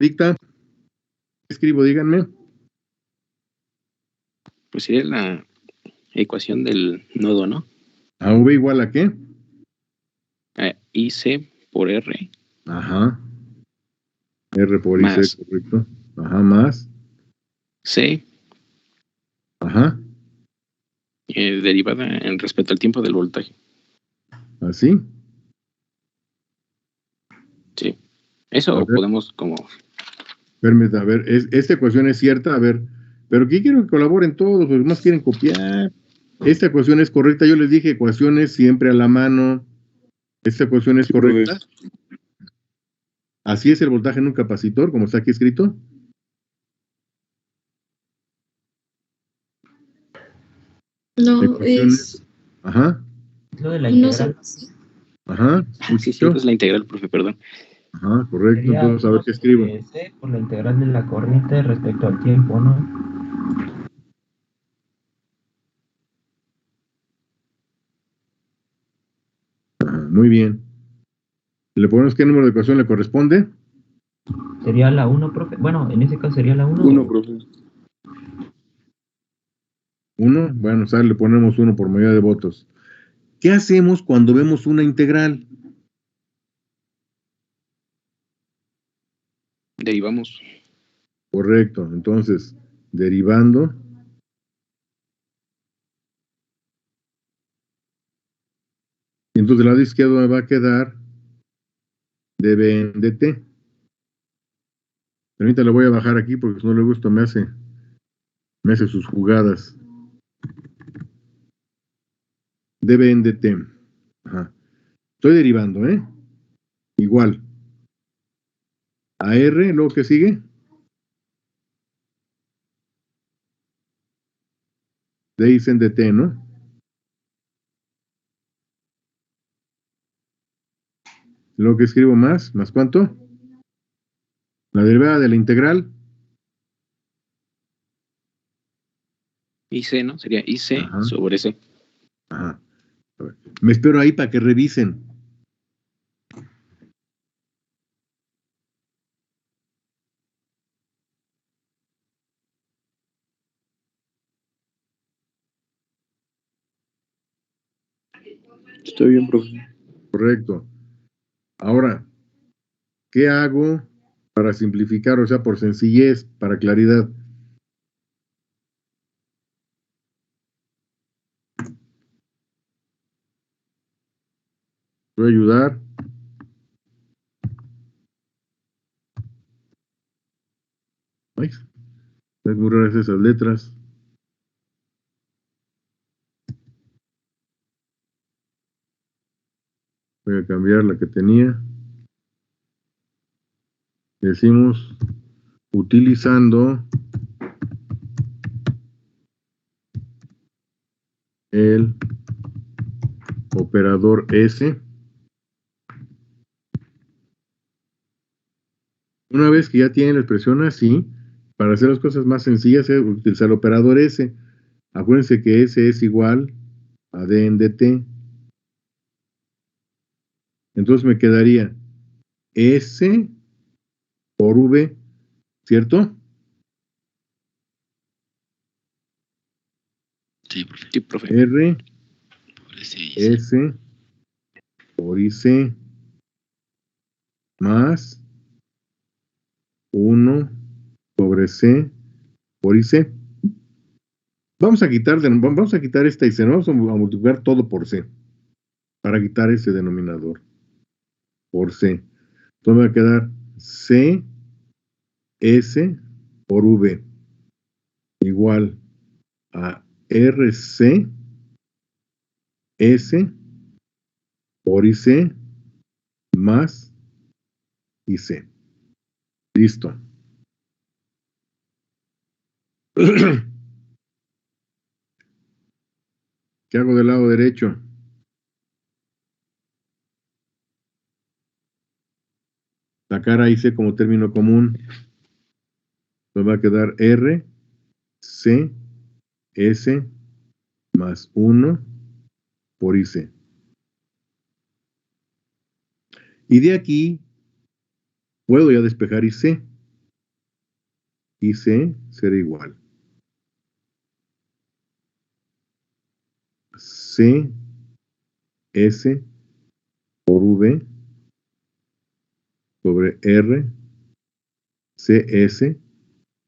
Dicta. ¿Qué escribo? Díganme. Pues sería la ecuación del nodo, ¿no? ¿A V igual a qué? IC por R. Ajá. R por IC, Más correcto. Ajá, más. C, Ajá. derivada en respecto al tiempo del voltaje. ¿Así? Sí. Eso A ver. podemos como... Permítame, a ver, esta ecuación es cierta, a ver, pero aquí quiero que colaboren todos, los demás quieren copiar. Esta ecuación es correcta, yo les dije ecuaciones siempre a la mano. Esta ecuación es correcta. Así es el voltaje en un capacitor, como está aquí escrito. No, Ecuaciones. es Ajá, Lo de la uno integral ajá. Sí, cierto, es la integral, profe, perdón. Ajá, correcto. sería Entonces, a ver 1 qué escribo. sobre C por la integral de la corriente respecto al tiempo, ¿no? Ajá, muy bien. ¿Le ponemos qué número de ecuación le corresponde? Sería la 1, profe. Bueno, en ese caso sería la 1. 1, profe. 1. Bueno, ¿sabes? Le ponemos 1 por mayoría de votos. ¿Qué hacemos cuando vemos una integral? Derivamos. Correcto. Entonces, derivando. Y entonces del lado izquierdo me va a quedar dB en dt. Ahorita le voy a bajar aquí porque si no le gusta me hace sus jugadas. dB en dt. Ajá. Estoy derivando, ¿eh? Igual. A R, luego que sigue. dx en dt, ¿no? Luego que escribo más ¿cuánto? La derivada de la integral. IC, ¿no? Sería IC Ajá. sobre C. Ajá. A ver. Me espero ahí para que revisen. Estoy bien, profe. Correcto. Ahora, ¿qué hago para simplificar? O sea, por sencillez, para claridad. Voy a ayudar. Ay, es muy raras esas letras. Voy a cambiar la que tenía. Decimos utilizando el operador S. Una vez que ya tienen la expresión así, para hacer las cosas más sencillas, es utilizar el operador S. Acuérdense que S es igual a D en dt. Entonces me quedaría S por V, ¿cierto? Sí, profe. Sí, profe. R, Por ese IC. S por IC más 1 sobre C por IC. Vamos a quitar esta IC, ¿no? Vamos a multiplicar todo por C para quitar ese denominador por C. Entonces me va a quedar C S por V igual a RC S por IC más IC. Listo. ¿Qué hago del lado derecho? Sacar a IC como término común. Me va a quedar R, C, S más 1 por IC. Y de aquí puedo ya despejar IC. y C será igual. C, S por V sobre R, CS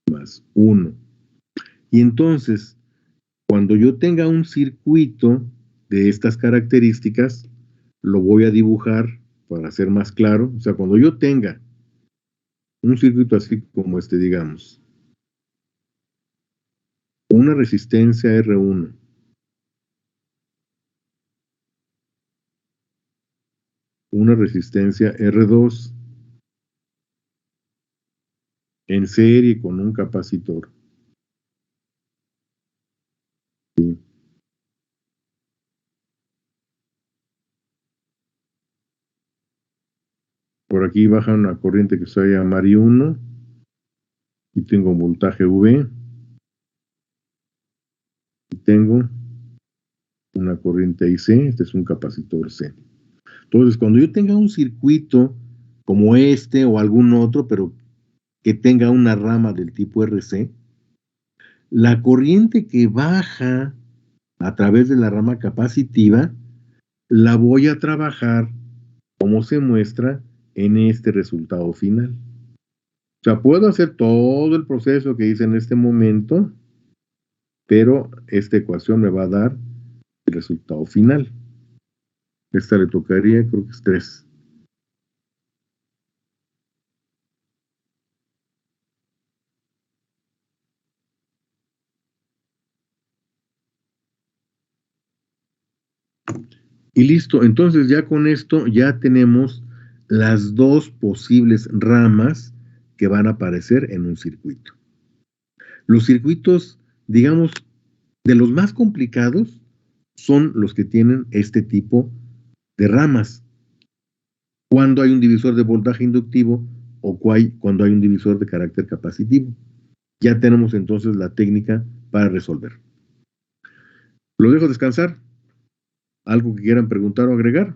más 1. Y entonces, cuando yo tenga un circuito de estas características, lo voy a dibujar para ser más claro. O sea, cuando yo tenga un circuito así como este, digamos, una resistencia R1, una resistencia R2 en serie con un capacitor. ¿Sí? Por aquí baja una corriente que se va a llamar I1 y tengo un voltaje V y tengo una corriente IC, este es un capacitor C. Entonces, cuando yo tenga un circuito como este o algún otro, pero que tenga una rama del tipo RC, la corriente que baja a través de la rama capacitiva la voy a trabajar como se muestra en este resultado final. O sea, puedo hacer todo el proceso que hice en este momento, pero esta ecuación me va a dar el resultado final. Esta le tocaría, creo que es 3. Y listo, entonces ya con esto ya tenemos las dos posibles ramas que van a aparecer en un circuito. Los circuitos, digamos, de los más complicados son los que tienen este tipo de ramas. Cuando hay un divisor de voltaje inductivo o cuando hay un divisor de carácter capacitivo. Ya tenemos entonces la técnica para resolver. Lo dejo descansar. ¿Algo que quieran preguntar o agregar?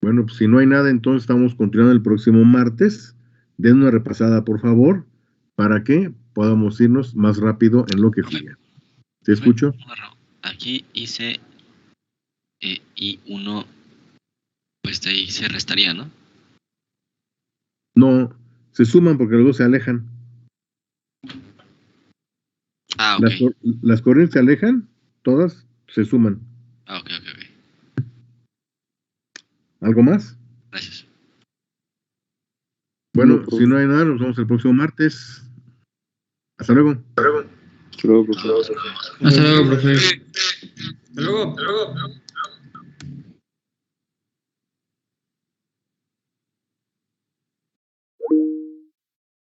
Bueno, pues si no hay nada, entonces estamos continuando el próximo martes. Den una repasada, por favor, para que podamos irnos más rápido en lo que sigue. ¿Se escucho? Aquí hice I1, pues de ahí se restaría, ¿no? No, se suman porque los dos se alejan. Ah, ok. Las corrientes se alejan, todas se suman. Ah, ok. ¿Algo más? Gracias. Bueno, si no hay nada, nos vemos el próximo martes. Hasta luego. Hasta luego, profe. Hasta luego, profe. Hasta luego.